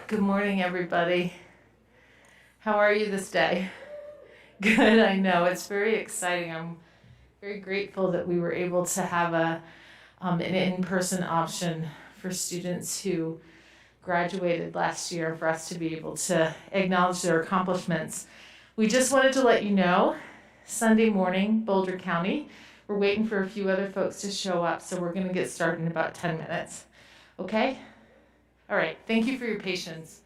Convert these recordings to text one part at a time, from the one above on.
Good morning, everybody. How are you this day? Good, I know. It's very exciting. I'm very grateful that we were able to have an in-person option for students who graduated last year for us to be able to acknowledge their accomplishments. We just wanted to let you know, Sunday morning, Boulder County, we're waiting for a few other folks to show up, so we're going to get started in about 10 minutes. Okay? All right. Thank you for your patience.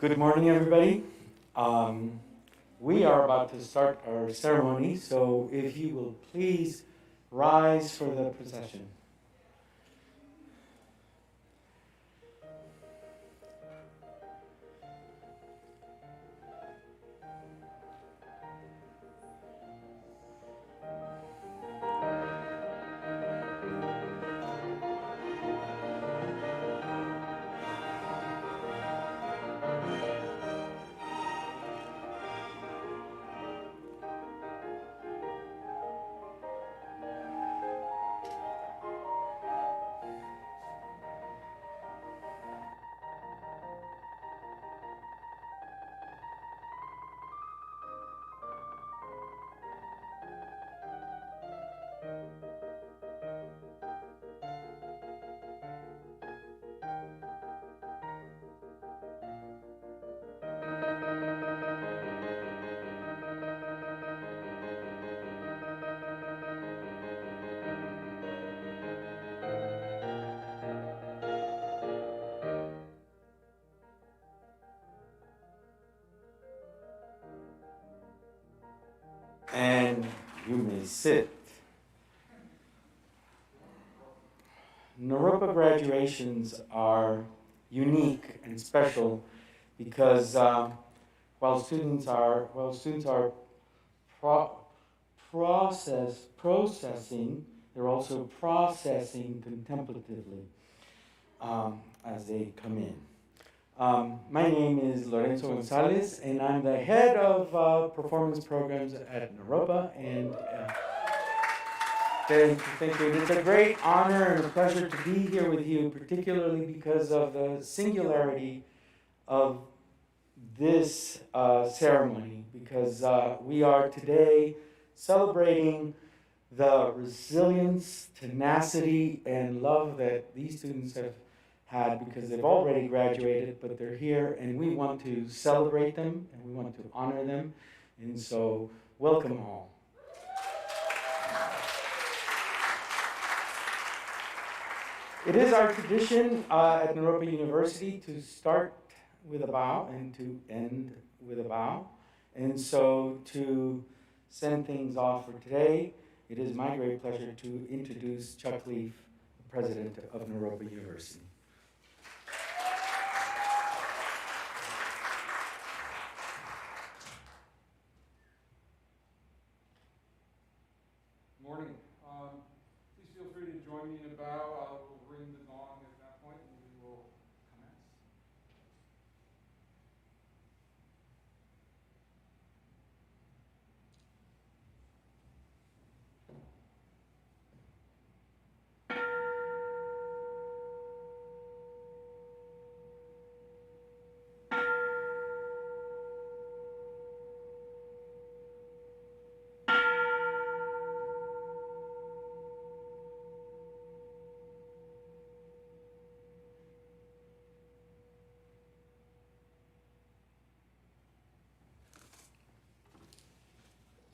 Good morning, everybody. We are about to start our ceremony, so if you will please rise for the procession. And you may sit. Naropa graduations are unique and special because while students are processing, they're also processing contemplatively as they come in. My name is Lorenzo Gonzalez, and I'm the head of performance programs at Naropa. And thank you. It's a great honor and a pleasure to be here with you, particularly because of the singularity of this ceremony, because we are today celebrating the resilience, tenacity, and love that these students have had, because they've already graduated, but they're here, and we want to celebrate them, and we want to honor them, and so welcome all. It is our tradition at Naropa University to start with a bow and to end with a bow, and so to send things off for today, it is my great pleasure to introduce Chuck Leaf, the president of Naropa University. Morning. Please feel free to join me in a bow. I will ring the gong at that point and we will commence.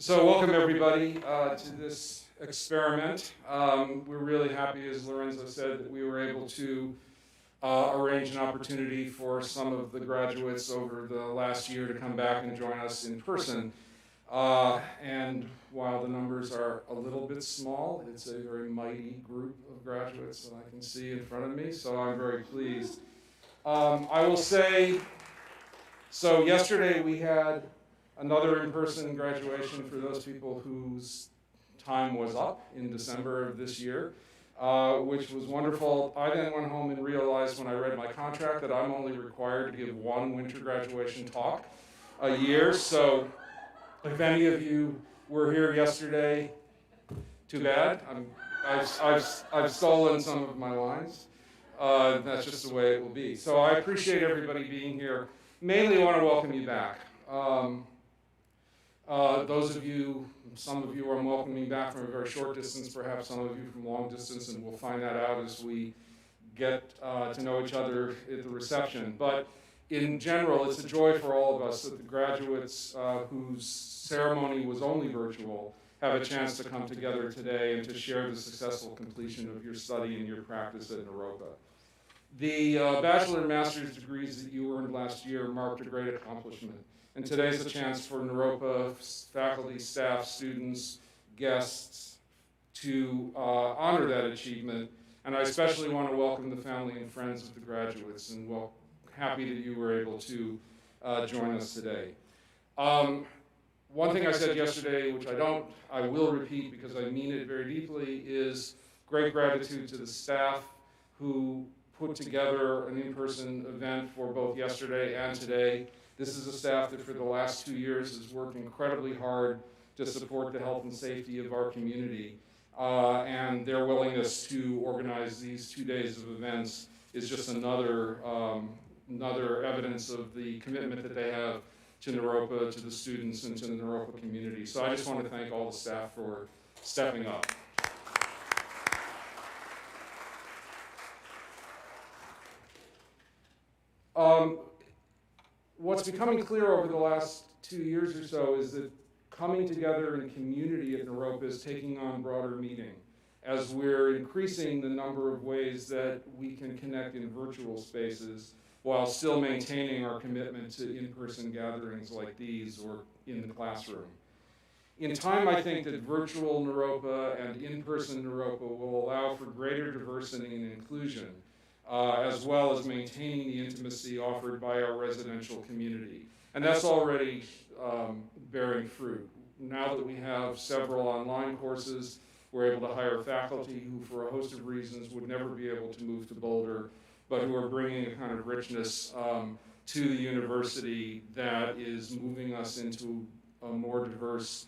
So welcome everybody to this experiment. We're really happy, as Lorenzo said, that we were able to arrange an opportunity for some of the graduates over the last year to come back and join us in person. And while the numbers are a little bit small, it's a very mighty group of graduates that I can see in front of me, so I'm very pleased. I will say, so yesterday we had another in-person graduation for those people whose time was up in December of this year, which was wonderful. I then went home and realized when I read my contract that I'm only required to give one winter graduation talk a year. So if any of you were here yesterday, too bad. I've stolen some of my lines. That's just the way it will be. So I appreciate everybody being here. Mainly want to welcome you back. Those of you, some of you are welcoming back from a very short distance, perhaps some of you from long distance, and we'll find that out as we get to know each other at the reception. But in general, it's a joy for all of us that the graduates whose ceremony was only virtual have a chance to come together today and to share the successful completion of your study and your practice at Naropa. The bachelor and master's degrees that you earned last year marked a great accomplishment. And today's a chance for Naropa faculty, staff, students, guests to honor that achievement. And I especially want to welcome the family and friends of the graduates, and happy that you were able to join us today. One thing I said yesterday, which I will repeat because I mean it very deeply, is great gratitude to the staff who put together an in-person event for both yesterday and today. This is a staff that for the last 2 years has worked incredibly hard to support the health and safety of our community. And their willingness to organize these 2 days of events is just another evidence of the commitment that they have to Naropa, to the students, and to the Naropa community. So I just want to thank all the staff for stepping up. What's becoming clear over the last 2 years or so is that coming together in community at Naropa is taking on broader meaning as we're increasing the number of ways that we can connect in virtual spaces while still maintaining our commitment to in-person gatherings like these or in the classroom. In time, I think that virtual Naropa and in-person Naropa will allow for greater diversity and inclusion, as well as maintaining the intimacy offered by our residential community. And that's already bearing fruit. Now that we have several online courses, we're able to hire faculty who, for a host of reasons, would never be able to move to Boulder, but who are bringing a kind of richness to the university that is moving us into a more diverse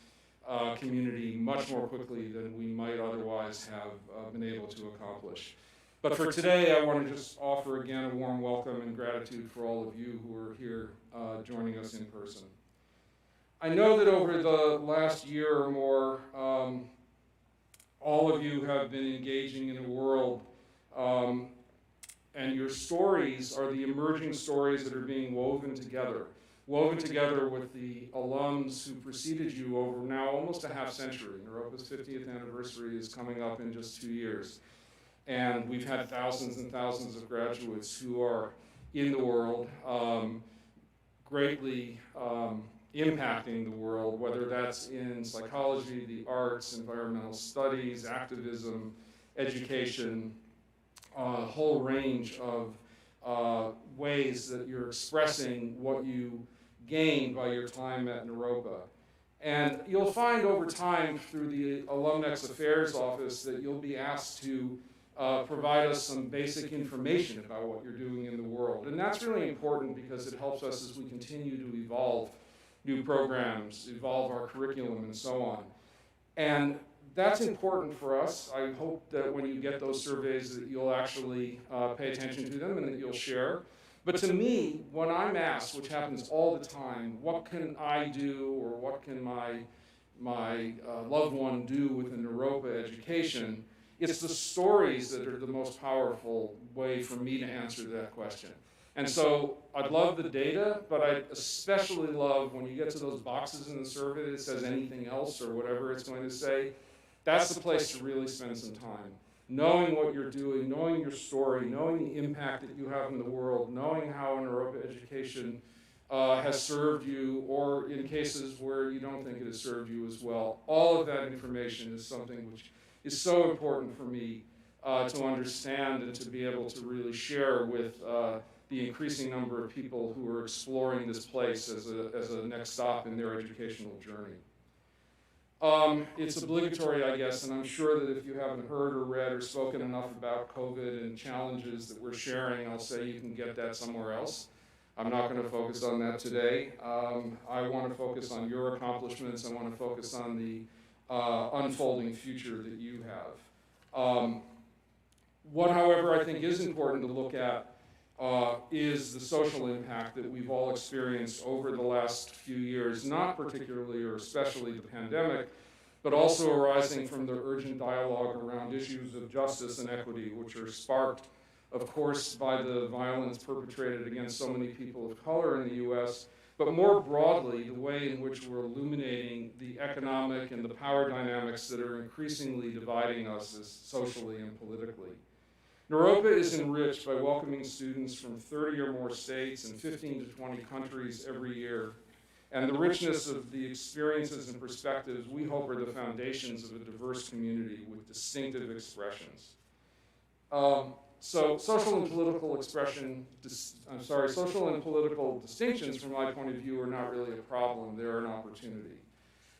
community much more quickly than we might otherwise have been able to accomplish. But for today, I want to just offer again a warm welcome and gratitude for all of you who are here joining us in person. I know that over the last year or more, all of you have been engaging in a world, and your stories are the emerging stories that are being woven together with the alums who preceded you over now almost a half century. Naropa's 50th anniversary is coming up in just 2 years. And we've had thousands and thousands of graduates who are in the world, greatly impacting the world, whether that's in psychology, the arts, environmental studies, activism, education, a whole range of ways that you're expressing what you gained by your time at Naropa. And you'll find over time through the Alumnex Affairs Office that you'll be asked to provide us some basic information about what you're doing in the world. And that's really important because it helps us as we continue to evolve new programs, evolve our curriculum, and so on. And that's important for us. I hope that when you get those surveys that you'll actually pay attention to them and that you'll share. But to me, when I'm asked, which happens all the time, what can I do or what can my loved one do with a Naropa education, it's the stories that are the most powerful way for me to answer that question. And so I'd love the data, but I especially love when you get to those boxes in the survey that says anything else or whatever it's going to say. That's the place to really spend some time. Knowing what you're doing, knowing your story, knowing the impact that you have in the world, knowing how Naropa education has served you, or in cases where you don't think it has served you as well. All of that information is something which is so important for me to understand and to be able to really share with the increasing number of people who are exploring this place as a next stop in their educational journey. It's obligatory, I guess, and I'm sure that if you haven't heard or read or spoken enough about COVID and challenges that we're sharing, I'll say you can get that somewhere else. I'm not going to focus on that today. I want to focus on your accomplishments. I want to focus on the unfolding future that you have. What, however, I think is important to look at is the social impact that we've all experienced over the last few years, not particularly or especially the pandemic, but also arising from the urgent dialogue around issues of justice and equity, which are sparked, of course, by the violence perpetrated against so many people of color in the U.S., but more broadly, the way in which we're illuminating the economic and the power dynamics that are increasingly dividing us socially and politically. Naropa is enriched by welcoming students from 30 or more states and 15 to 20 countries every year. And the richness of the experiences and perspectives we hope are the foundations of a diverse community with distinctive expressions. So social and political distinctions from my point of view are not really a problem, they're an opportunity.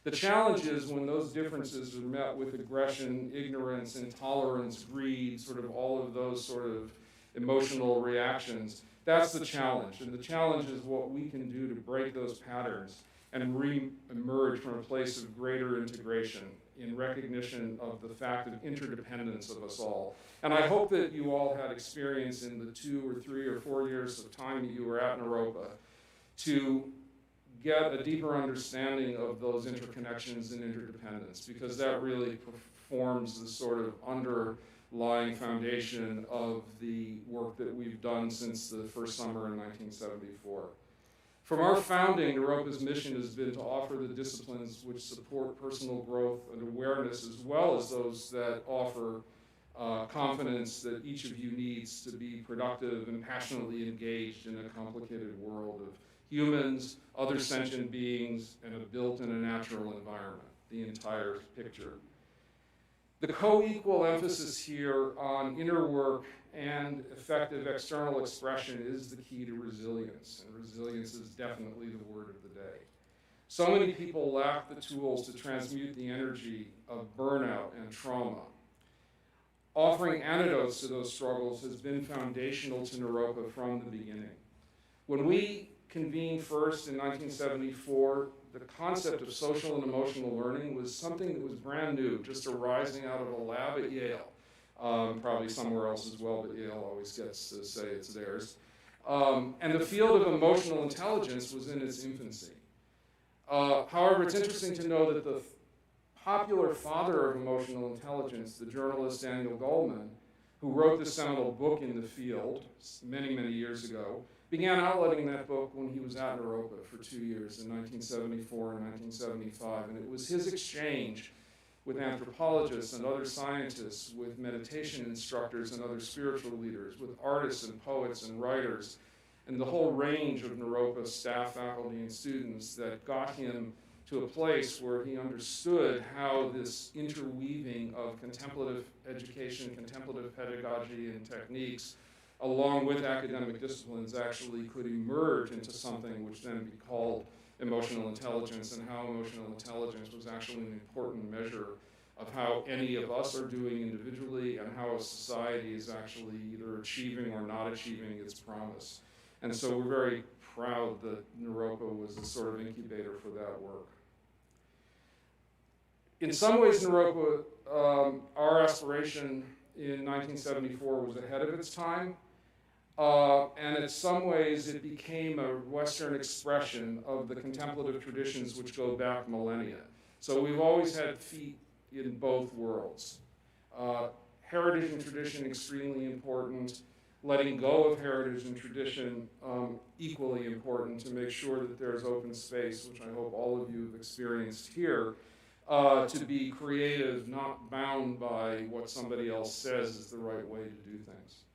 The challenge is when those differences are met with aggression, ignorance, intolerance, greed, sort of all of those sort of emotional reactions. That's the challenge. And the challenge is what we can do to break those patterns and re-emerge from a place of greater integration in recognition of the fact of interdependence of us all. And I hope that you all had experience in the 2 or 3 or 4 years of time that you were at Naropa to get a deeper understanding of those interconnections and interdependence, because that really forms the sort of underlying foundation of the work that we've done since the first summer in 1974. From our founding, Naropa's mission has been to offer the disciplines which support personal growth and awareness, as well as those that offer confidence that each of you needs to be productive and passionately engaged in a complicated world of humans, other sentient beings, and a built in a natural environment, the entire picture. The co-equal emphasis here on inner work and effective external expression is the key to resilience, and resilience is definitely the word of the day. So many people lack the tools to transmute the energy of burnout and trauma. Offering antidotes to those struggles has been foundational to Naropa from the beginning. When we convened first in 1974, the concept of social and emotional learning was something that was brand new, just arising out of a lab at Yale. Probably somewhere else as well, but Yale always gets to say it's theirs. And the field of emotional intelligence was in its infancy. However, it's interesting to know that the popular father of emotional intelligence, the journalist Daniel Goleman, who wrote the seminal book in the field many, many years ago, began outletting that book when he was at Naropa for 2 years in 1974 and 1975. And it was his exchange with anthropologists and other scientists, with meditation instructors and other spiritual leaders, with artists and poets and writers, and the whole range of Naropa staff, faculty, and students that got him to a place where he understood how this interweaving of contemplative education, contemplative pedagogy, and techniques, along with academic disciplines, actually could emerge into something which then be called emotional intelligence, and how emotional intelligence was actually an important measure of how any of us are doing individually and how a society is actually either achieving or not achieving its promise. And so we're very proud that Naropa was a sort of incubator for that work. In some ways, Naropa, our aspiration in 1974 was ahead of its time. And in some ways, it became a Western expression of the contemplative traditions which go back millennia. So we've always had feet in both worlds. Heritage and tradition extremely important. Letting go of heritage and tradition equally important to make sure that there's open space, which I hope all of you have experienced here, to be creative, not bound by what somebody else says is the right way to do things.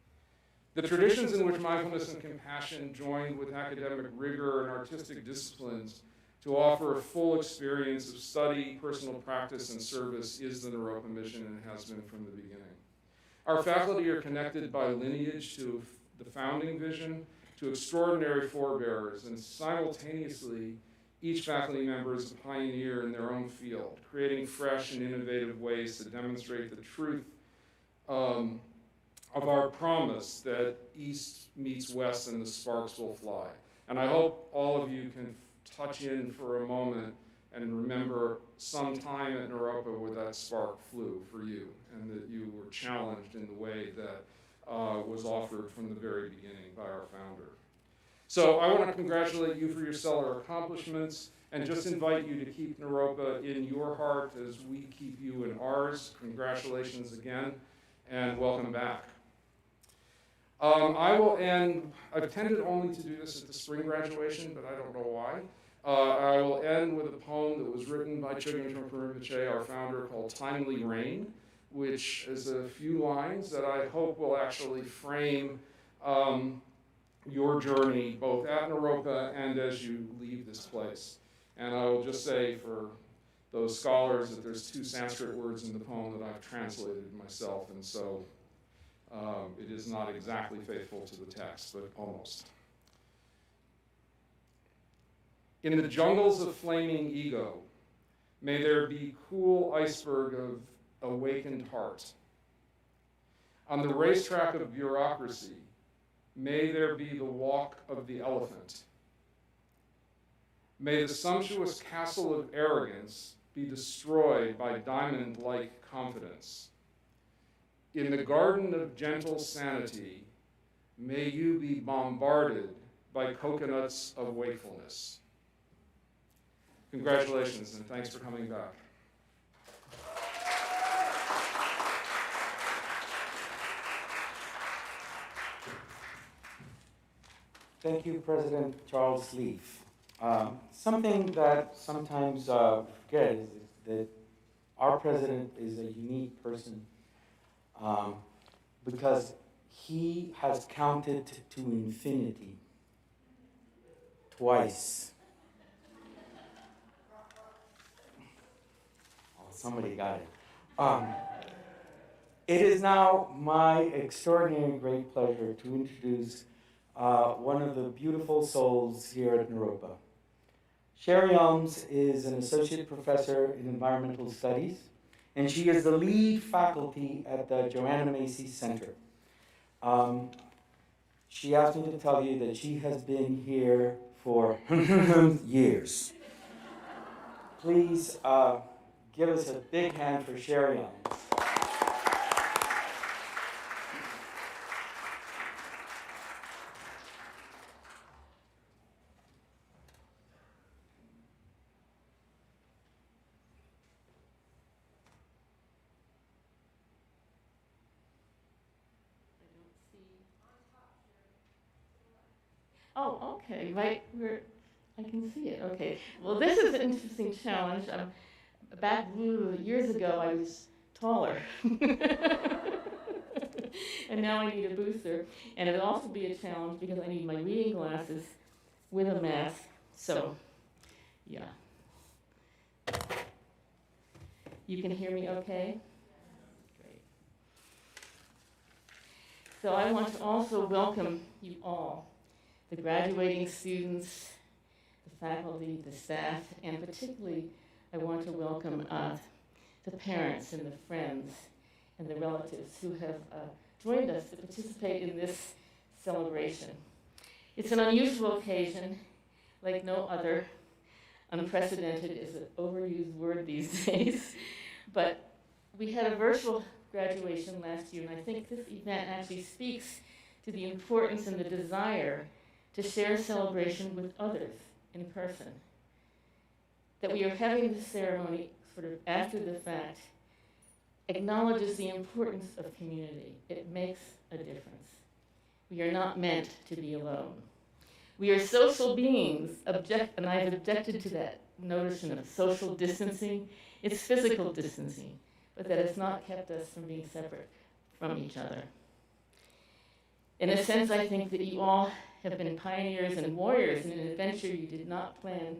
The traditions in which mindfulness and compassion joined with academic rigor and artistic disciplines to offer a full experience of study, personal practice, and service is the Naropa mission, and has been from the beginning. Our faculty are connected by lineage to the founding vision, to extraordinary forebearers, and simultaneously, each faculty member is a pioneer in their own field, creating fresh and innovative ways to demonstrate the truth of our promise that East meets West and the sparks will fly. And I hope all of you can touch in for a moment and remember some time at Naropa where that spark flew for you, and that you were challenged in the way that was offered from the very beginning by our founder. So I want to congratulate you for your stellar accomplishments, and just invite you to keep Naropa in your heart as we keep you in ours. Congratulations again, and welcome back. I will end, I've tended only to do this at the spring graduation, but I don't know why. I will end with a poem that was written by Chogyam Trungpa Rinpoche, our founder, called Timely Rain, which is a few lines that I hope will actually frame your journey both at Naropa and as you leave this place. And I will just say for those scholars that there's 2 Sanskrit words in the poem that I've translated myself, and so it is not exactly faithful to the text, but almost. In the jungles of flaming ego, may there be cool iceberg of awakened heart. On the racetrack of bureaucracy, may there be the walk of the elephant. May the sumptuous castle of arrogance be destroyed by diamond-like confidence. In the garden of gentle sanity, may you be bombarded by coconuts of wakefulness. Congratulations, and thanks for coming back. Thank you, President Charles Leaf. Something that sometimes forget is that our president is a unique person because he has counted to infinity twice. Oh, somebody got it. It is now my extraordinary great pleasure to introduce one of the beautiful souls here at Naropa. Sherry Elms is an associate professor in environmental studies, and she is the lead faculty at the Joanna Macy Center. She asked me to tell you that she has been here for years. Please give us a big hand for Sherry Elms. Oh, okay, right where I can see it. Okay. Well, this is an interesting challenge. Back years ago, I was taller. And now I need a booster. And it'll also be a challenge because I need my reading glasses with a mask. So, yeah. You can hear me okay? Great. So I want to also welcome you all, the graduating students, the faculty, the staff, and particularly I want to welcome the parents and the friends and the relatives who have joined us to participate in this celebration. It's an unusual occasion, like no other. Unprecedented is an overused word these days, but we had a virtual graduation last year, and I think this event actually speaks to the importance and the desire to share celebration with others in person. That we are having this ceremony sort of after the fact acknowledges the importance of community. It makes a difference. We are not meant to be alone. We are social beings, and I've objected to that notion of social distancing. It's physical distancing, but that has not kept us from being separate from each other. In a sense, I think that you all have been pioneers and warriors in an adventure you did not plan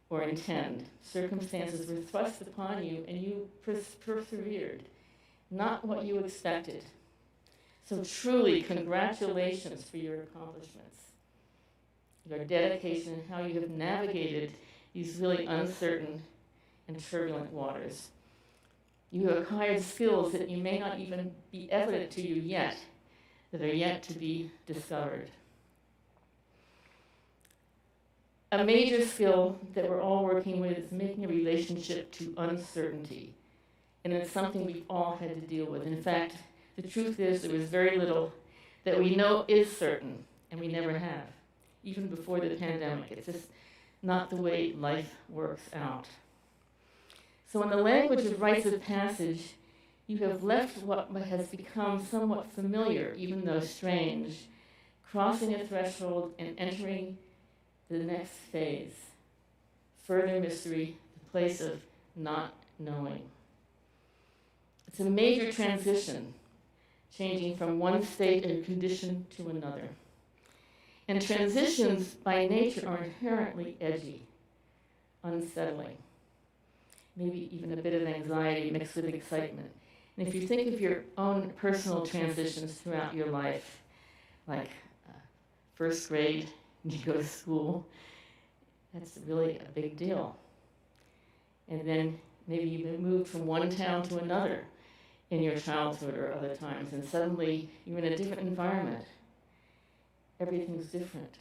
or intend. Circumstances were thrust upon you, and you persevered, not what you expected. So truly, congratulations for your accomplishments, your dedication, and how you have navigated these really uncertain and turbulent waters. You have acquired skills that you may not even be evident to you yet, that are yet to be discovered. A major skill that we're all working with is making a relationship to uncertainty. And it's something we've all had to deal with. In fact, the truth is there was very little that we know is certain, and we never have, even before the pandemic. It's just not the way life works out. So in the language of rites of passage, you have left what has become somewhat familiar, even though strange, crossing a threshold and entering the next phase, further mystery, the place of not knowing. It's a major transition, changing from one state or condition to another. And transitions by nature are inherently edgy, unsettling, maybe even a bit of anxiety mixed with excitement. And if you think of your own personal transitions throughout your life, like first grade, you go to school, that's really a big deal. And then maybe you moved from one town to another in your childhood or other times, and suddenly you're in a different environment. Everything's different.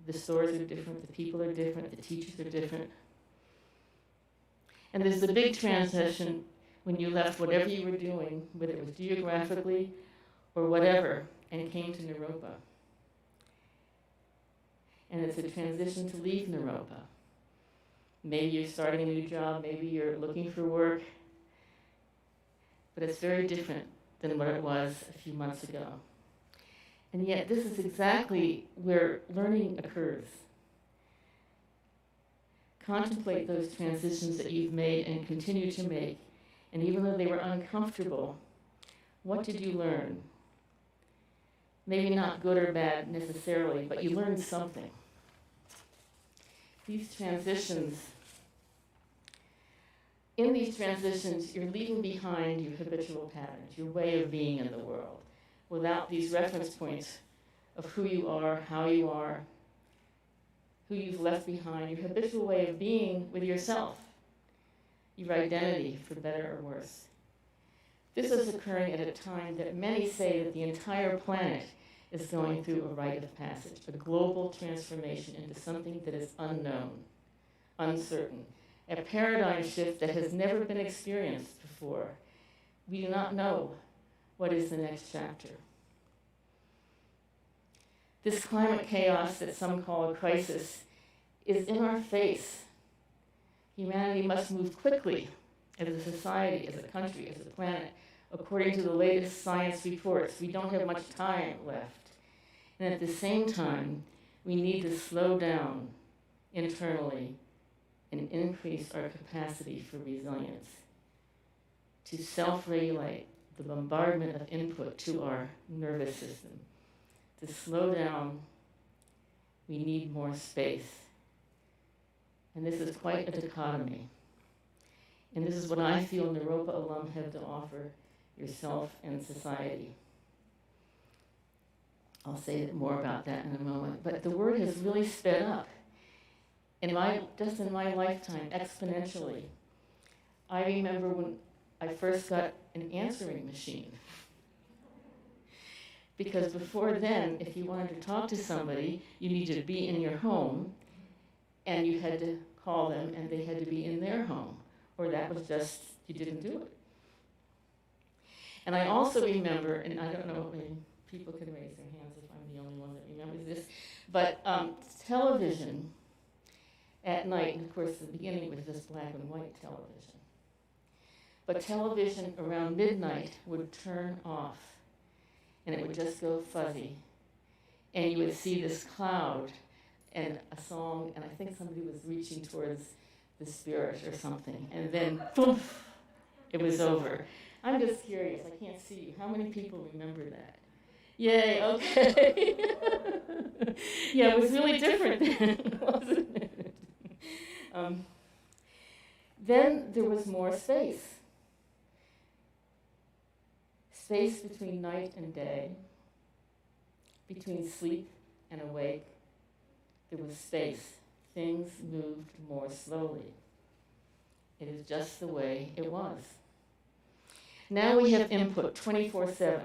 The stores are different, the people are different, the teachers are different. And there's the big transition when you left whatever you were doing, whether it was geographically or whatever, and came to Naropa. And it's a transition to leave Naropa. Maybe you're starting a new job, maybe you're looking for work, but it's very different than what it was a few months ago. And yet this is exactly where learning occurs. Contemplate those transitions that you've made and continue to make, and even though they were uncomfortable, what did you learn? Maybe not good or bad necessarily, but you learned something. These transitions, in these transitions, you're leaving behind your habitual patterns, your way of being in the world, without these reference points of who you are, how you are, who you've left behind, your habitual way of being with yourself, your identity, for better or worse. This is occurring at a time that many say that the entire planet is going through a rite of passage, a global transformation into something that is unknown, uncertain, a paradigm shift that has never been experienced before. We do not know what is the next chapter. This climate chaos that some call a crisis is in our face. Humanity must move quickly as a society, as a country, as a planet. According to the latest science reports, we don't have much time left. And at the same time, we need to slow down internally and increase our capacity for resilience, to self-regulate the bombardment of input to our nervous system. To slow down, we need more space. And this is quite a dichotomy. And this is what I feel Naropa alum have to offer yourself and society. I'll say more about that in a moment. But the word has really sped up. Just in my lifetime, exponentially. I remember when I first got an answering machine. Because before then, if you wanted to talk to somebody, you needed to be in your home, and you had to call them, and they had to be in their home, or that was just, you didn't do it. And I also remember, and I don't know, maybe people can raise their hands if I'm the only one that remembers this, but television at night, and of course the beginning was just black and white television, but television around midnight would turn off, and it would just go fuzzy, and you would see this cloud and a song, and I think somebody was reaching towards the spirit or something, and then poof, it was over. I'm just curious, I can't see you. How many people remember that? Yay, okay. Yeah, it was really different then, wasn't it? Then there was more space. Space between night and day, between sleep and awake. There was space. Things moved more slowly. It is just the way it was. Now we have input 24/7.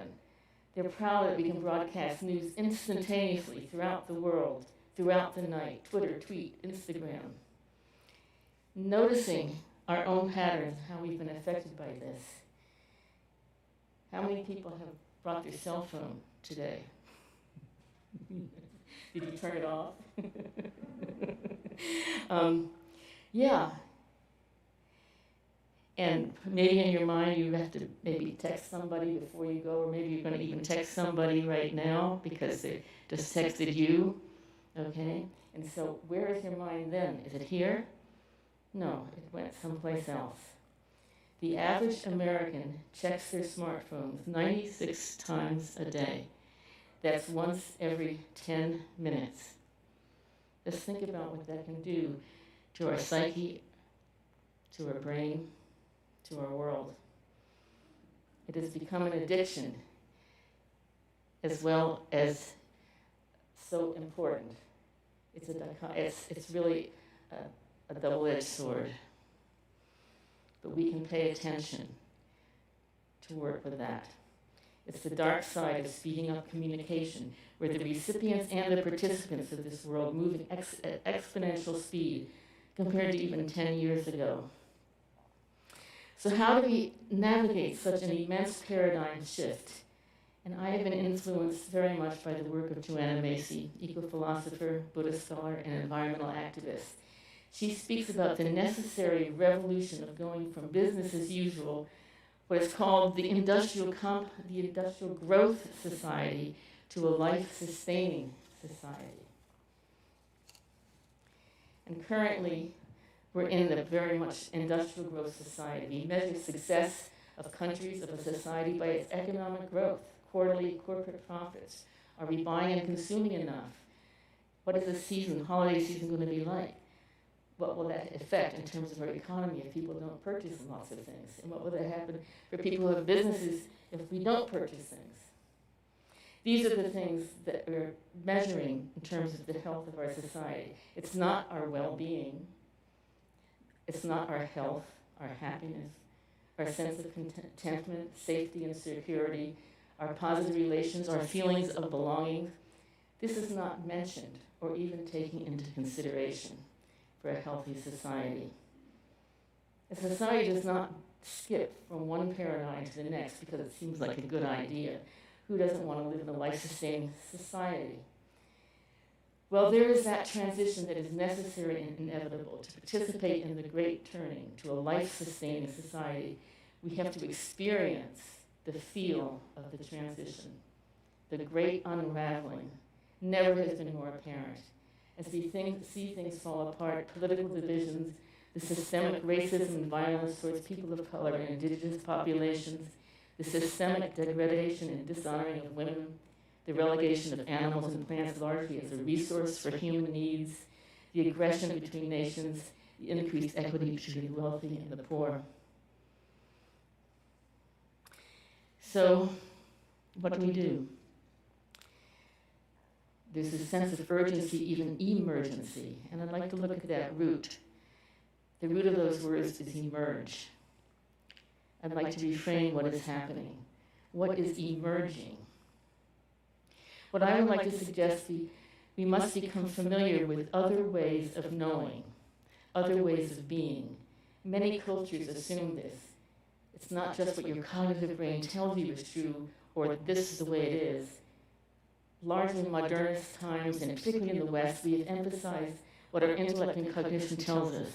They're proud that we can broadcast news instantaneously throughout the world, throughout the night, Twitter, tweet, Instagram. Noticing our own patterns, how we've been affected by this. How many people have brought their cell phone today? Did you turn it off? Yeah. And maybe in your mind you have to maybe text somebody before you go, or maybe you're going to even text somebody right now because they just texted you, okay? And so where is your mind then? Is it here? No, it went someplace else. The average American checks their smartphones 96 times a day. That's once every 10 minutes. Just think about what that can do to our psyche, to our brain, to our world. It has become an addiction as well as so important. It's really a double-edged sword. But we can pay attention to work with that. It's the dark side of speeding up communication, where the recipients and the participants of this world move at exponential speed compared to even 10 years ago. So how do we navigate such an immense paradigm shift? And I have been influenced very much by the work of Joanna Macy, eco-philosopher, Buddhist scholar, and environmental activist. She speaks about the necessary revolution of going from business as usual, what is called the industrial growth society, to a life-sustaining society. And currently, we're in the very much industrial growth society. We measure success of countries, of a society, by its economic growth, quarterly corporate profits. Are we buying and consuming enough? What is the holiday season going to be like? What will that affect in terms of our economy if people don't purchase lots of things? And what will that happen for people who have businesses if we don't purchase things? These are the things that we're measuring in terms of the health of our society. It's not our well-being. It's not our health, our happiness, our sense of contentment, safety and security, our positive relations, our feelings of belonging. This is not mentioned or even taken into consideration for a healthy society. A society does not skip from one paradigm to the next because it seems like a good idea. Who doesn't want to live in a life-sustaining society? Well, there is that transition that is necessary and inevitable. To participate in the great turning to a life-sustaining society, we have to experience the feel of the transition. The great unraveling never has been more apparent. As we see things fall apart, political divisions, the systemic racism and violence towards people of color and indigenous populations, the systemic degradation and dishonoring of women, the relegation of animals and plants largely as a resource for human needs, the aggression between nations, the increased equity between the wealthy and the poor. So, what do? There's a sense of urgency, even emergency, and I'd like to look at that root. The root of those words is emerge. I'd like to reframe what is happening. What is emerging? What I would like to suggest, we must become familiar with other ways of knowing, other ways of being. Many cultures assume this. It's not just what your cognitive brain tells you is true, or this is the way it is. Largely in modernist times, and particularly in the West, we have emphasized what our intellect and cognition tells us.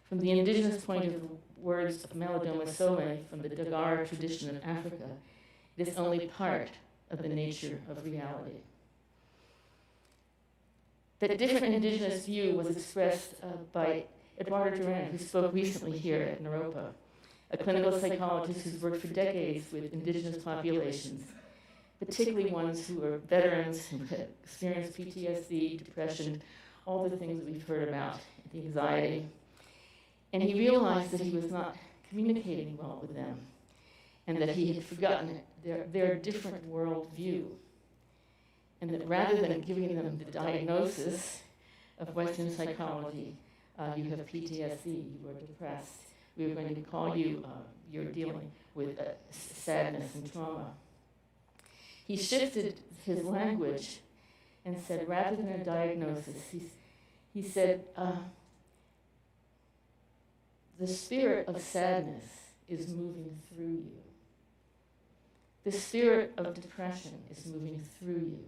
From the indigenous point of words of Malidoma Some, from the Dagar tradition of Africa, it is only part of the nature of reality. That different indigenous view was expressed by Eduardo Duran, who spoke recently here at Naropa, a clinical psychologist who's worked for decades with indigenous populations, particularly ones who are veterans, who have experienced PTSD, depression, all the things that we've heard about, the anxiety. And he realized that he was not communicating well with them, and that he had forgotten their different worldview. And that rather than giving them the diagnosis of Western psychology, you have PTSD, you are depressed, we are going to call you, you're dealing with sadness and trauma. He shifted his language and said, rather than a diagnosis, he said, the spirit of sadness is moving through you. The spirit of depression is moving through you.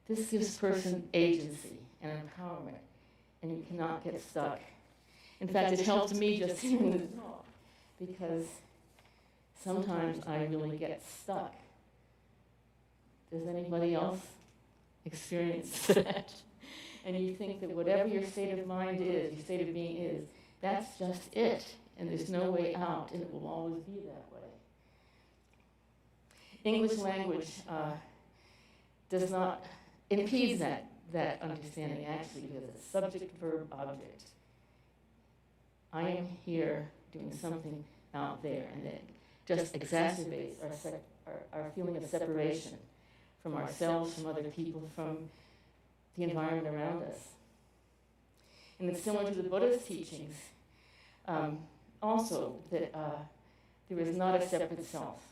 This gives person agency and empowerment, and you cannot get stuck. In fact, it helped me just hearing this talk, because sometimes I really get stuck. Does anybody else experience that? And you think that whatever your state of mind is, your state of being is, that's just it. and there's no way out, and it will always be that way. English language does not impedes that understanding, actually, because it's subject, verb, object. I am here doing something out there, and it just exacerbates our feeling of separation from ourselves, from other people, from the environment around us. And it's similar to the Buddha's teachings, also, that there is not a separate self.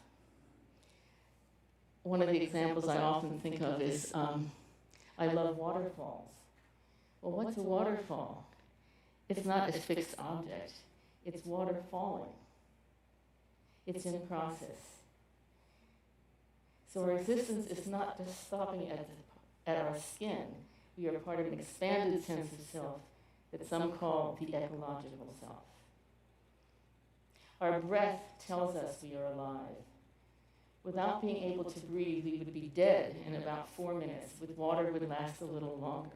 One of the examples I often think of is, I love waterfalls. Well, what's a waterfall? It's not a fixed object. It's water falling. It's in process. So our existence is not just stopping at our skin. We are part of an expanded sense of self that some call the ecological self. Our breath tells us we are alive. Without being able to breathe, we would be dead in about 4 minutes. With water, it would last a little longer.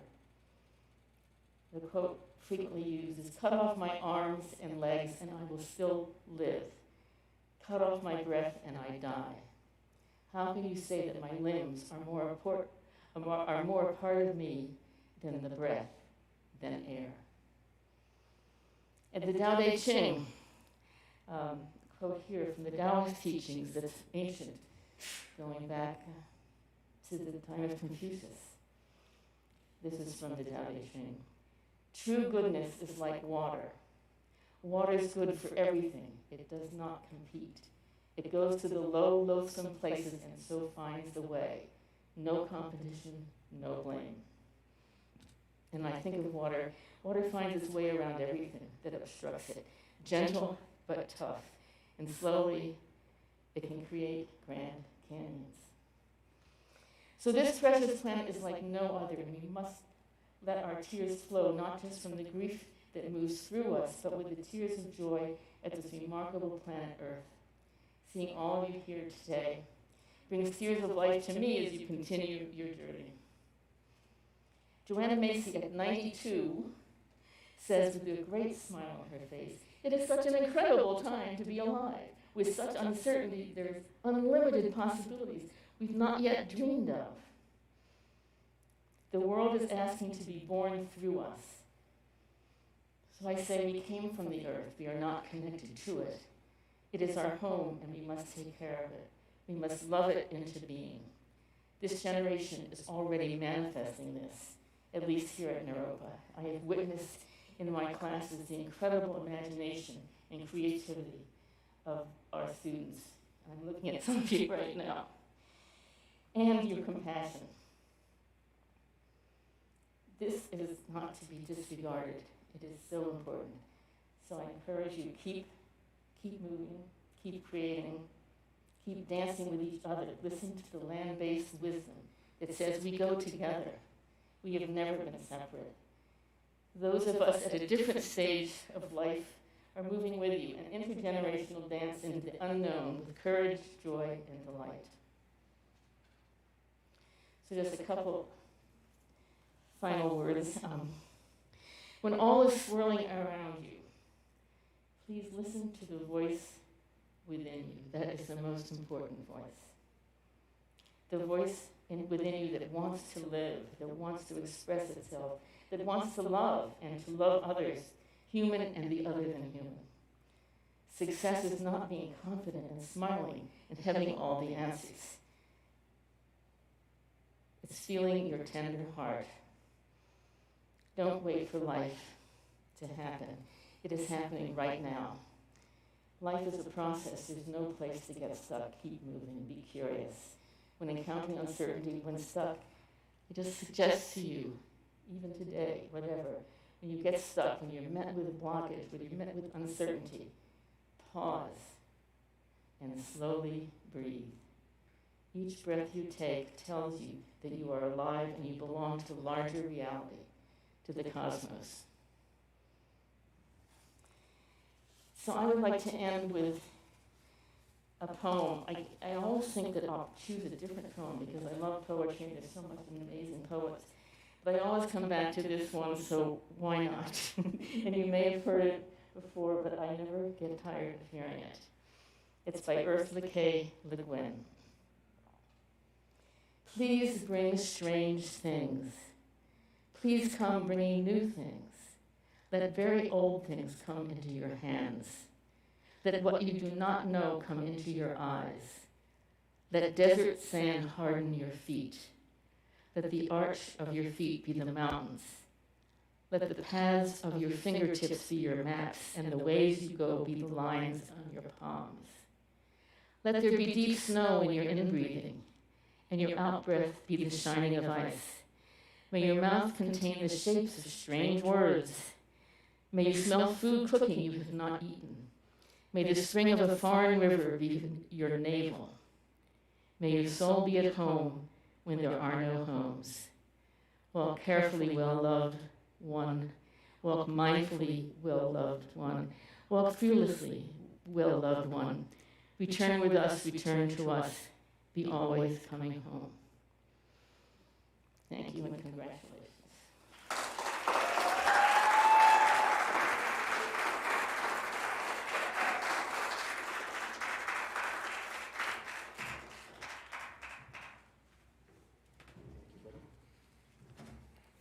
The quote frequently used is, "Cut off my arms and legs and I will still live. Cut off my breath and I die." How can you say that my limbs are more a part of me than the breath, than air? At the Tao Te Ching, quote here from the Taoist teachings that's ancient, going back to the time of Confucius. This is from the Tao Te Ching. "True goodness is like water. Water is good for everything. It does not compete. It goes to the low, loathsome places and so finds the way. No competition, no blame." And I think of water. Water finds its way around everything that obstructs it. Gentle but tough. And slowly, it can create grand canyons. So this precious planet is like no other, and we must let our tears flow, not just from the grief that moves through us, but with the tears of joy at this remarkable planet Earth. Seeing all of you here today brings tears of life to me as you continue your journey. Joanna Macy, at 92, says with a great smile on her face, "It is such an incredible time to be alive. With such uncertainty, there's unlimited possibilities we've not yet dreamed of. The world is asking to be born through us. So I say we came from the earth. We are not connected to it. It is our home, and we must take care of it. We must love it into being. This generation is already manifesting this, at least here at Naropa. I have witnessed in my classes the incredible imagination and creativity of our students. I'm looking at some of you right now. And your compassion. This is not to be disregarded. It is so important. So I encourage you, keep moving, keep creating, keep dancing with each other. Listen to the land-based wisdom that says we go together. We have never been separate. Those of us at a different stage of life are moving with you, an intergenerational dance into the unknown with courage, joy, and delight. So just a couple final words. When all is swirling around you, please listen to the voice within you. That is the most important voice. The voice within you that wants to live, that wants to express itself, that wants to love and to love others, human and the other than human. Success is not being confident and smiling and having all the answers. It's feeling your tender heart. Don't wait for life to happen. It is happening right now. Life is a process. There's no place to get stuck. Keep moving. Be curious. When encountering uncertainty, when stuck, I just suggest to you, even today, whatever, when you get stuck, when you're met with a blockage, when you're met with uncertainty, pause and slowly breathe. Each breath you take tells you that you are alive and you belong to larger reality, to the cosmos. So I would like to end with a poem. I always think that I'll choose a different poem because I love poetry and there's so much amazing poets. But I always come back to this one, so why not? And you may have heard it before, but I never get tired of hearing it. It's by Ursula K. Le Guin. Please bring strange things. Please come bringing new things. Let very old things come into your hands. Let what you do not know come into your eyes. Let desert sand harden your feet. Let the arch of your feet be the mountains. Let the paths of your fingertips be your maps, and the ways you go be the lines on your palms. Let there be deep snow in your in-breathing, and your out-breath be the shining of ice. May your mouth contain the shapes of strange words. May you smell food cooking you have not eaten. May the spring of a foreign river be your navel. May your soul be at home when there are no homes. Walk carefully, well-loved one. Walk mindfully, well-loved one. Walk fearlessly, well-loved one. Return with us, return to us. Be always coming home. Thank you and congratulations.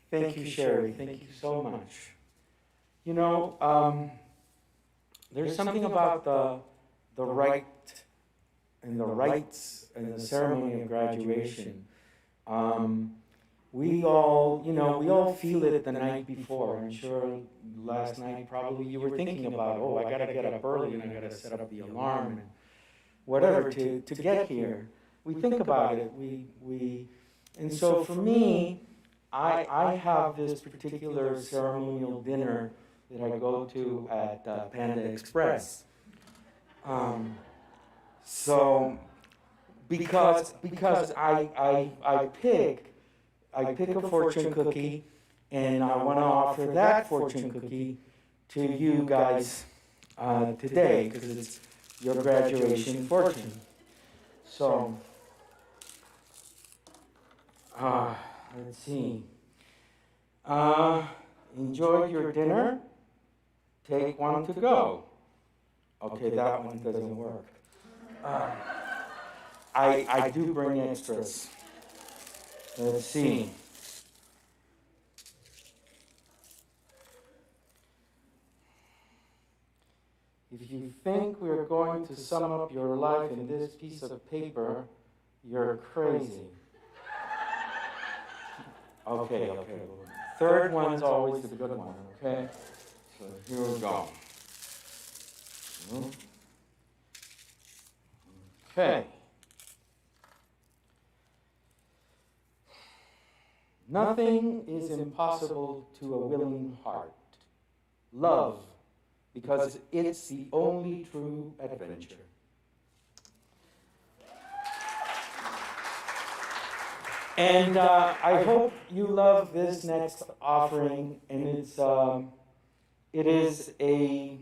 Thank you, Sherry. Thank you so much. You know, there's something about the rite and the rites and the ceremony of graduation. We all feel it the night before. I'm sure last night probably you were thinking about, oh, I gotta get up early and I gotta set up the alarm and whatever to get here. We think about it. And so for me, I have this particular ceremonial dinner that I go to at Panda Express. So because I pick a fortune cookie, and I want to offer that fortune cookie to you guys today because it's your graduation fortune. So let's see. Enjoyed your dinner? Take one to go. Okay, that one doesn't work. I do bring extras. Let's see. If you think we're going to sum up your life in this piece of paper, you're crazy. Okay. Third one's always the good one, okay? So here we go. Okay. Nothing is impossible to a willing heart. Love, because it's the only true adventure. And I hope you love this next offering, and it is a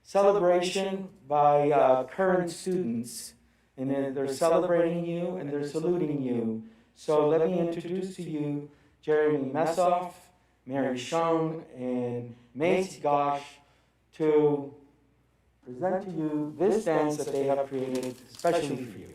celebration by current students, and they're celebrating you and they're saluting you. So let me introduce to you Jeremy Messoff, Mary Schoen, and Mace Gosh to present to you this dance that they have created especially for you.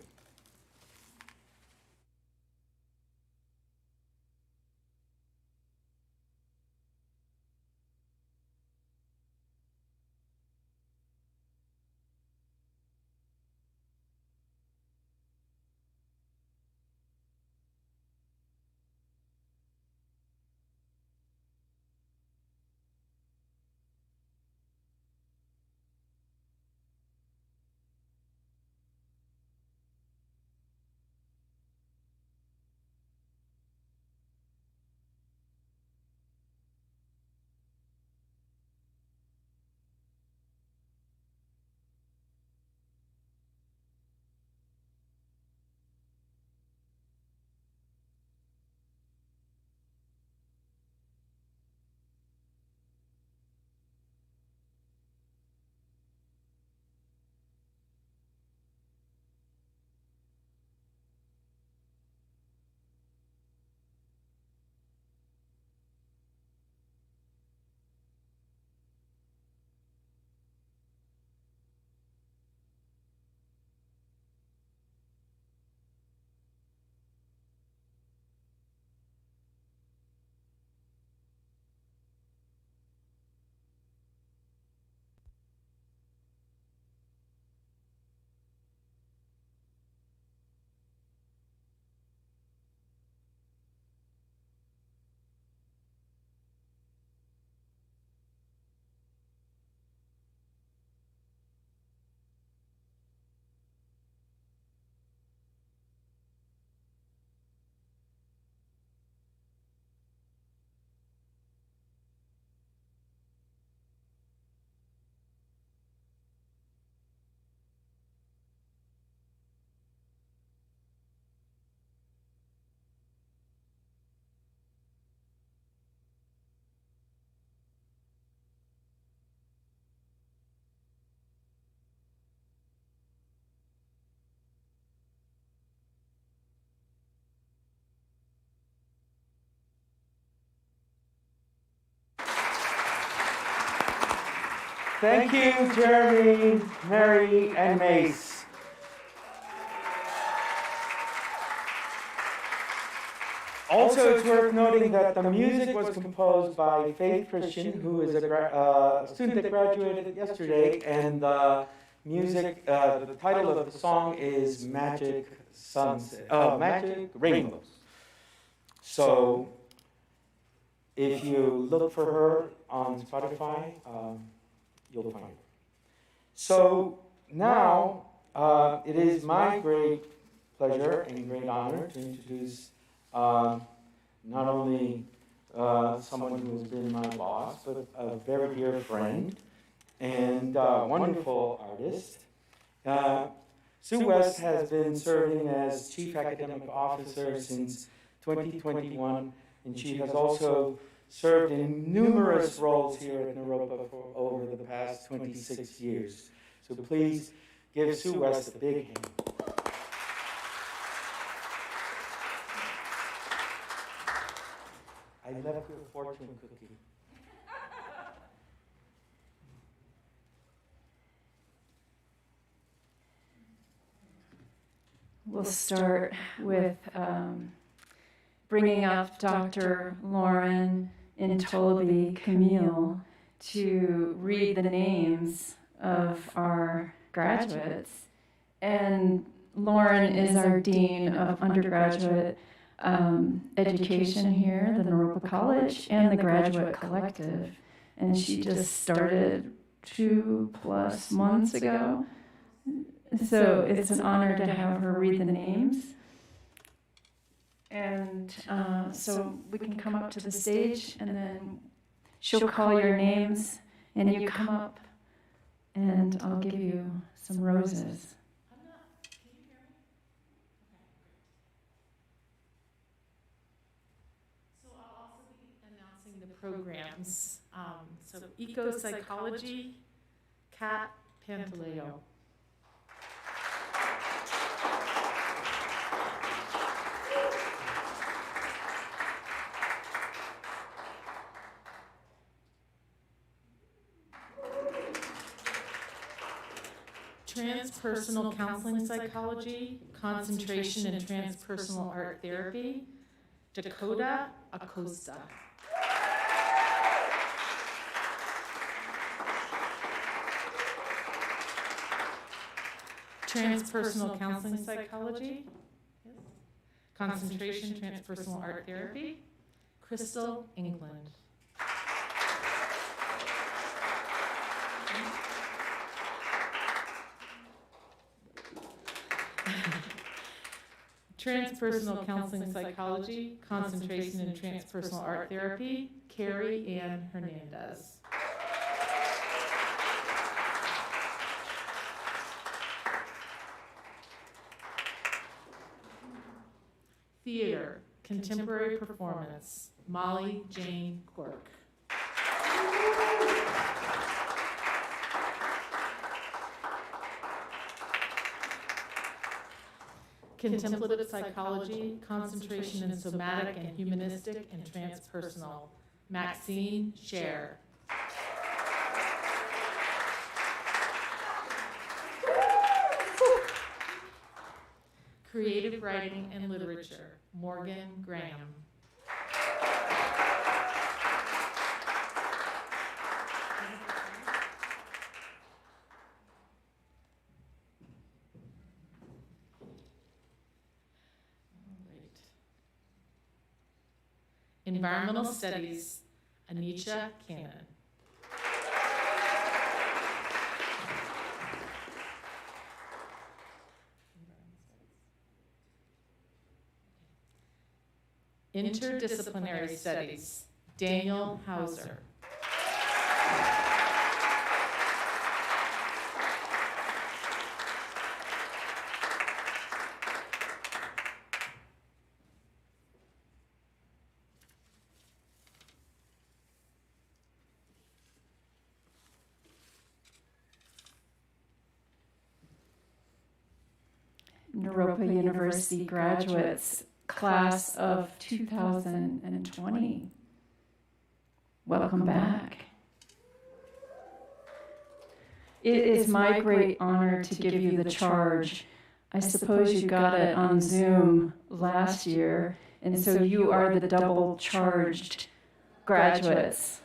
Thank you, Jeremy, Mary, and Mace. Also, it's worth noting that the music was composed by Faith Christian, who is a student that graduated yesterday, and the music, the title of the song is Magic Rainbows. So, if you look for her on Spotify, you'll find her. So now, it is my great pleasure and great honor to introduce not only someone who has been my boss, but a very dear friend and wonderful artist. Sue West has been serving as Chief Academic Officer since 2021, and she has also served in numerous roles here at Naropa for over the past 26 years. So please give Sue West a big hand. I left you a fortune cookie. We'll start with bringing up Dr. Lauren Intolby Camille to read the names of our graduates. And Lauren is our Dean of Undergraduate Education here at the Naropa College and the Graduate Collective. And she just started 2+ months ago. So it's an honor to have her read the names. And so we can come up to the stage, and then she'll call your names, and you come up, and I'll give you some roses. Can you hear me? Okay, great. So I'll also be announcing the programs. So Eco-Psychology, Kat Pantaleo. Transpersonal Counseling Psychology, Concentration in Transpersonal Art Therapy, Dakota Acosta. Transpersonal Counseling Psychology, Concentration, Transpersonal Art Therapy, Crystal England. Transpersonal Counseling Psychology, Concentration in Transpersonal Art Therapy, Carrie Ann Hernandez. Theater, Contemporary Performance, Molly Jane Quirk. Contemplative Psychology, Concentration in Somatic and Humanistic and Transpersonal, Maxine Scher. Creative Writing and Literature, Morgan Graham. Environmental Studies, Anisha Cannon. Interdisciplinary Studies, Daniel Hauser. Naropa University graduates, class of 2020. Welcome back. It is my great honor to give you the charge. I suppose you got it on Zoom last year, and so you are the double-charged graduates.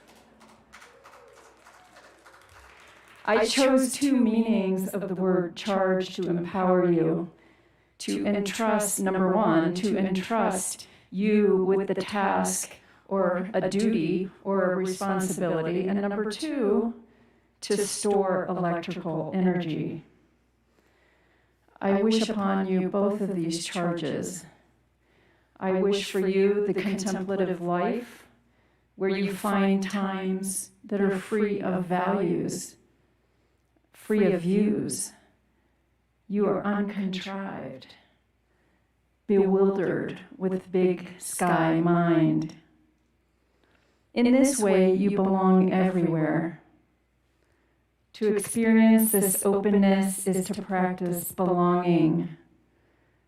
I chose two meanings of the word charge to empower you. To entrust, number one, to entrust you with the task or a duty or a responsibility, and number two, to store electrical energy. I wish upon you both of these charges. I wish for you the contemplative life where you find times that are free of values, free of views. You are uncontrived, bewildered with big sky mind. In this way, you belong everywhere. To experience this openness is to practice belonging.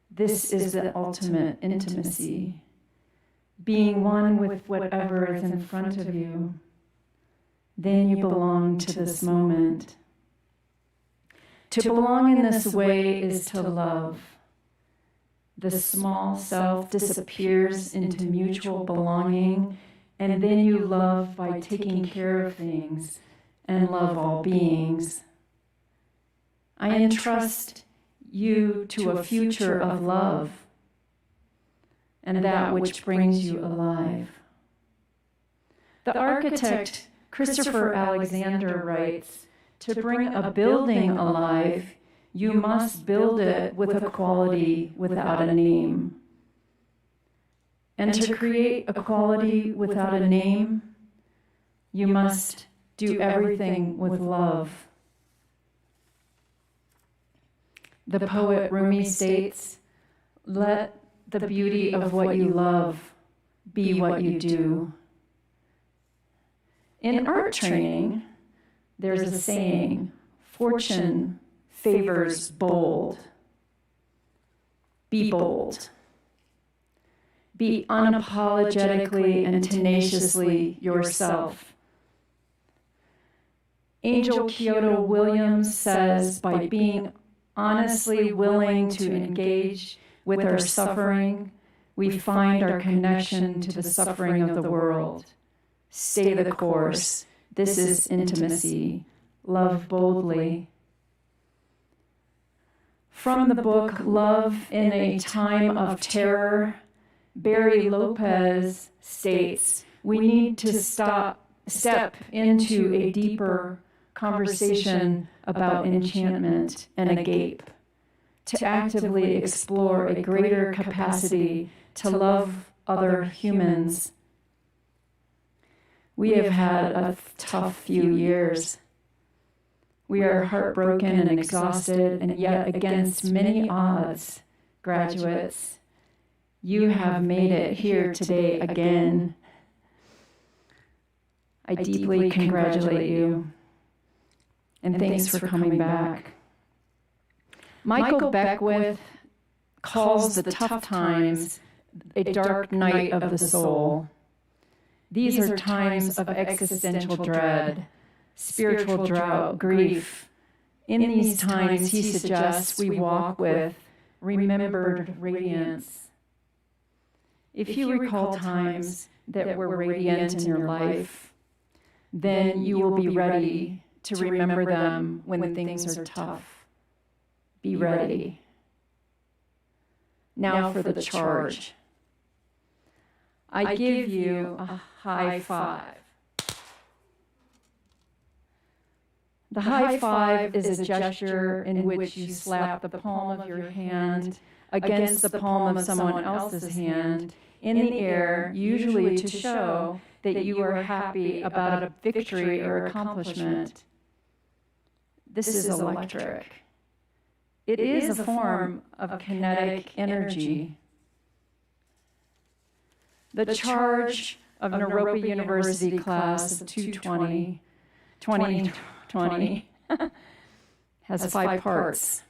This is the ultimate intimacy, being one with whatever is in front of you. Then you belong to this moment. To belong in this way is to love. The small self disappears into mutual belonging, and then you love by taking care of things and love all beings. I entrust you to a future of love and that which brings you alive. The architect Christopher Alexander writes, to bring a building alive, you must build it with a quality without a name. And to create a quality without a name, you must do everything with love. The poet Rumi states, let the beauty of what you love be what you do. In art training, there's a saying, fortune favors bold. Be bold. Be unapologetically and tenaciously yourself. Angel Kyoto Williams says, by being honestly willing to engage with our suffering, we find our connection to the suffering of the world. Stay the course. This is intimacy. Love boldly. From the book Love in a Time of Terror, Barry Lopez states, we need to step into a deeper conversation about enchantment and agape, to actively explore a greater capacity to love other humans. We have had a tough few years. We are heartbroken and exhausted, and yet against many odds, graduates, you have made it here today again. I deeply congratulate you, and thanks for coming back. Michael Beckwith calls the tough times a dark night of the soul. These are times of existential dread, spiritual drought, grief. In these times, he suggests we walk with remembered radiance. If you recall times that were radiant in your life, then you will be ready to remember them when things are tough. Be ready. Now for the charge. I give you a high five. The high five is a gesture in which you slap the palm of your hand against the palm of someone else's hand in the air, usually to show that you are happy about a victory or accomplishment. This is electric. It is a form of kinetic energy. The charge of Naropa University class of 2020 has 5 parts.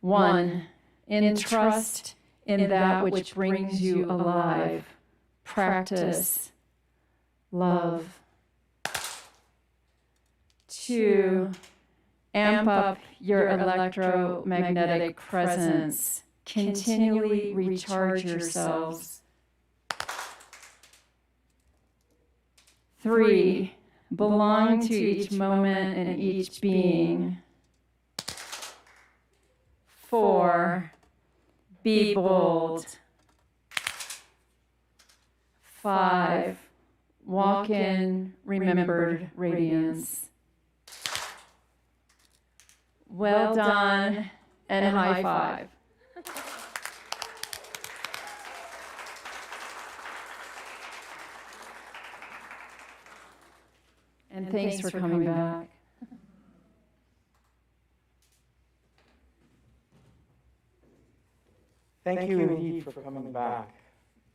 1, entrust in that which brings you alive. Practice love. 2, Amp up your electromagnetic presence. Continually recharge yourselves. 3, belong to each moment and each being. 4, be bold. 5, walk in remembered radiance. Well done, and high five. And thanks for coming back. Thank you indeed for coming back.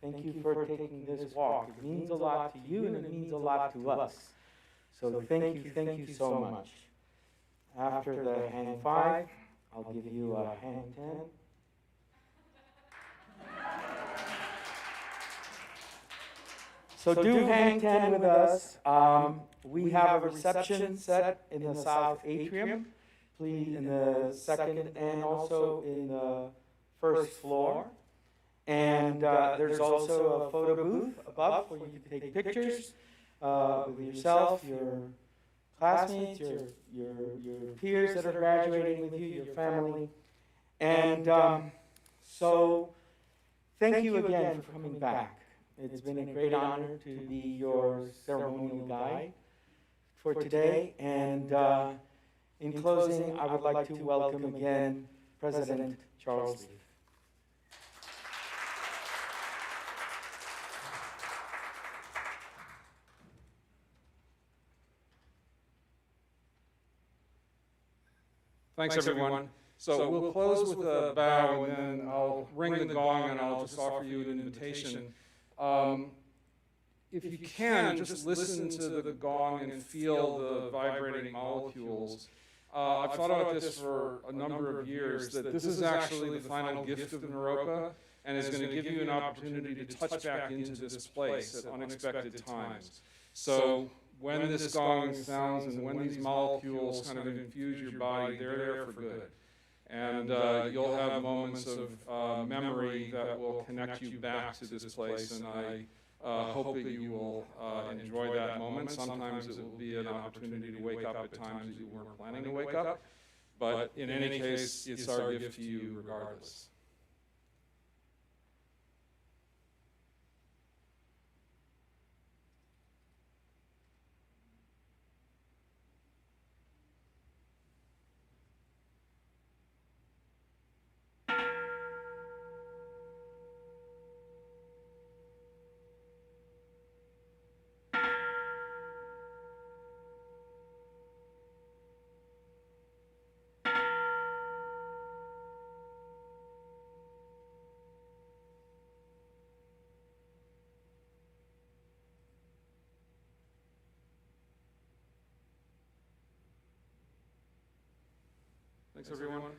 Thank you for taking this walk. It means a lot to you and it means a lot to us. So thank you so much. After the hang 5, I'll give you a hang 10. So do hang 10 with us. We have a reception set in the south atrium, please, in the second and also in the first floor. And there's also a photo booth above where you can take pictures with yourself, your classmates, your peers that are graduating with you, your family. And so thank you again for coming back. It's been a great honor to be your ceremonial guide for today. And in closing, I would like to welcome again President Charles Lee. Thanks, everyone. So we'll close with a bow, and then I'll ring the gong, and I'll just offer you an invitation. If you can, just listen to the gong and feel the vibrating molecules. I've thought about this for a number of years, that this is actually the final gift of Naropa, and is going to give you an opportunity to touch back into this place at unexpected times. So when this gong sounds and when these molecules kind of infuse your body, they're there for good. And you'll have moments of memory that will connect you back to this place, and I hope that you will enjoy that moment. Sometimes it will be an opportunity to wake up at times that you weren't planning to wake up, but in any case, it's our gift to you regardless. Thanks, everyone.